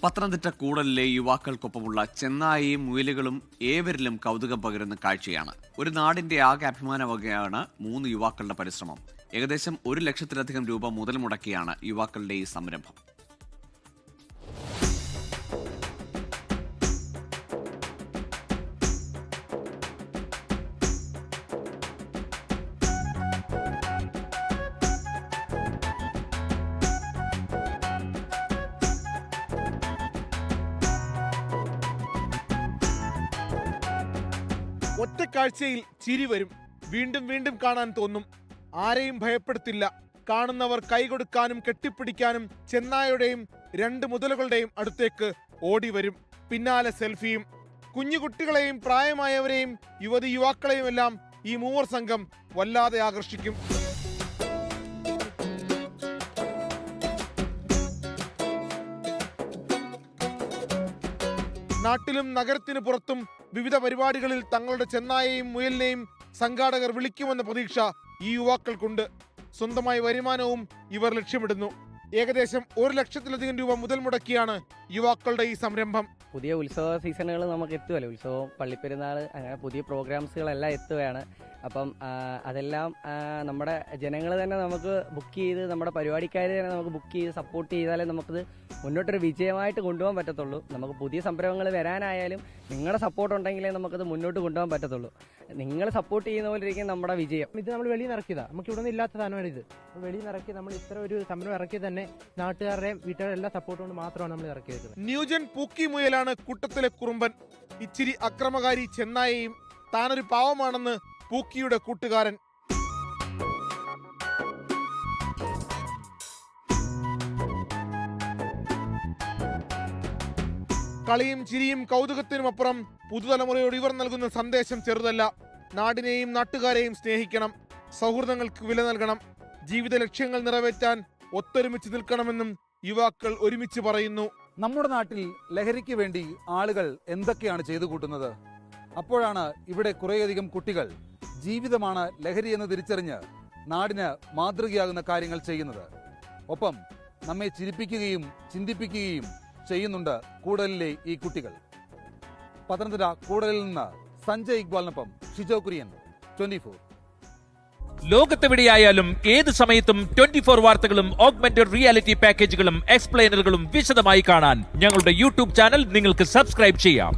പത്തനംതിട്ട കൂടലിലെ യുവാക്കൾക്കൊപ്പമുള്ള ചെന്നായയും മുയലുകളും ഏവരിലും കൗതുകം പകരുന്ന കാഴ്ചയാണ്. ഒരു നാടിന്റെ ആകെ അഭിമാനവകയാണ് 3 യുവാക്കളുടെ പരിശ്രമം. ഏകദേശം 1 ലക്ഷത്തിലധികം രൂപ മുതൽ മുടക്കിയാണ് യുവാക്കളുടെ ഈ സംരംഭം. ഒറ്റക്കാഴ്ചയിൽ ചിരി വരും. വീണ്ടും വീണ്ടും കാണാൻ തോന്നും. ആരെയും ഭയപ്പെടുത്തില്ല. കാണുന്നവർ കൈകൊടുക്കാനും കെട്ടിപ്പിടിക്കാനും ചെന്നായയുടെയും 2 മുതലുകളുടെയും അടുത്തേക്ക് ഓടി വരും. പിന്നാലെ സെൽഫിയും. കുഞ്ഞുകുട്ടികളെയും പ്രായമായവരെയും യുവതി യുവാക്കളെയും എല്ലാം ഈ മൂവർ സംഘം വല്ലാതെ ആകർഷിക്കും. നാട്ടിലും നഗരത്തിനു പുറത്തും വിവിധ പരിപാടികളിൽ തങ്ങളുടെ ചെന്നായയും മുയലിനെയും സംഘാടകർ വിളിക്കുമെന്ന പ്രതീക്ഷ ഈ യുവാക്കൾക്കുണ്ട്. സ്വന്തമായി വരുമാനവും ഇവർ ലക്ഷ്യമിടുന്നു. ഏകദേശം 1 ലക്ഷത്തിലധികം രൂപ മുതൽ മുടക്കിയാണ് യുവാക്കളുടെ ഈ സംരംഭം. പുതിയ ഉത്സവ സീസണുകൾ നമുക്ക് എത്തുമല്ലോ. ഉത്സവം, പള്ളിപ്പെരുന്നാൾ, അങ്ങനെ പുതിയ പ്രോഗ്രാംസുകളെല്ലാം എത്തുകയാണ്. അപ്പം അതെല്ലാം നമ്മുടെ ജനങ്ങൾ തന്നെ നമുക്ക് ബുക്ക് ചെയ്ത്, നമ്മുടെ പരിപാടിക്കാർ തന്നെ നമുക്ക് ബുക്ക് ചെയ്ത് സപ്പോർട്ട് ചെയ്താലേ നമുക്കിത് മുന്നോട്ടൊരു വിജയമായിട്ട് കൊണ്ടുപോകാൻ പറ്റത്തുള്ളൂ. നമുക്ക് പുതിയ സംരംഭങ്ങൾ വരാനായാലും നിങ്ങളുടെ സപ്പോർട്ട് ഉണ്ടെങ്കിലേ നമുക്കത് മുന്നോട്ട് കൊണ്ടുപോകാൻ പറ്റത്തുള്ളൂ. നിങ്ങൾ സപ്പോർട്ട് ചെയ്യുന്ന പോലെ ഇരിക്കും നമ്മുടെ വിജയം. ഇത് നമ്മൾ വെളിയിൽ നിന്ന് ഇറക്കിയതാണ്. നമുക്ക് ഇവിടെ നിന്ന് ഇല്ലാത്ത സാധനമാണ് ഇത്. വെളിയിൽ നിന്ന് ഇറക്കി നമ്മൾ ഇത്ര ഒരു സംരംഭം ഇറക്കിയത് തന്നെ നാട്ടുകാരുടെയും വീട്ടുകാരുടെ എല്ലാ സപ്പോർട്ട് കൊണ്ട് മാത്രമാണ് നമ്മൾ ഇറക്കിയത്. ന്യൂജൻ പൂക്കി മുയലാണ് കൂട്ടത്തിലെ കുറുമ്പൻ. ഇച്ചിരി അക്രമകാരി ചെന്നായയും താനൊരു പാവമാണെന്ന് പൂക്കിയുടെ കൂട്ടുകാരൻ. കളിയും ചിരിയും കൗതുകത്തിനുമപ്പുറം പുതുതലമുറയോട് ഇവർ നൽകുന്ന സന്ദേശം ചെറുതല്ല. നാടിനെയും നാട്ടുകാരെയും സ്നേഹിക്കണം, സൗഹൃദങ്ങൾക്ക് വില നൽകണം, ജീവിത ലക്ഷ്യങ്ങൾ നിറവേറ്റാൻ ഒത്തൊരുമിച്ച് നിൽക്കണമെന്നും യുവാക്കൾ ഒരുമിച്ച് പറയുന്നു. നമ്മുടെ നാട്ടിൽ ലഹരിക്ക് വേണ്ടി ആളുകൾ എന്തൊക്കെയാണ് ചെയ്തു കൂട്ടുന്നത്? അപ്പോഴാണ് ഇവിടെ കുറേയധികം കുട്ടികൾ ജീവിതമാണ് ലഹരി എന്ന് തിരിച്ചറിഞ്ഞ് നാടിന് മാതൃകയാകുന്ന കാര്യങ്ങൾ ചെയ്യുന്നത്. ഒപ്പം നമ്മെ ചിരിപ്പിക്കുകയും ചിന്തിപ്പിക്കുകയും ചെയ്യുന്നുണ്ട് കൂടലിലെ ഈ കുട്ടികൾ. പത്തനംതിട്ട കൂടലിൽ നിന്ന് സഞ്ജയ് ഇക്ബാലിനൊപ്പം ഷിജോ കുര്യൻ, 24. ലോകത്തെവിടെയായാലും ഏത് സമയത്തും 24 വാർത്തകളും ഓഗ്മെന്റഡ് റിയാലിറ്റി പാക്കേജുകളും എക്സ്പ്ലെയിനറുകളും വിശദമായി കാണാൻ ഞങ്ങളുടെ യൂട്യൂബ് ചാനൽ നിങ്ങൾക്ക് സബ്സ്ക്രൈബ് ചെയ്യാം.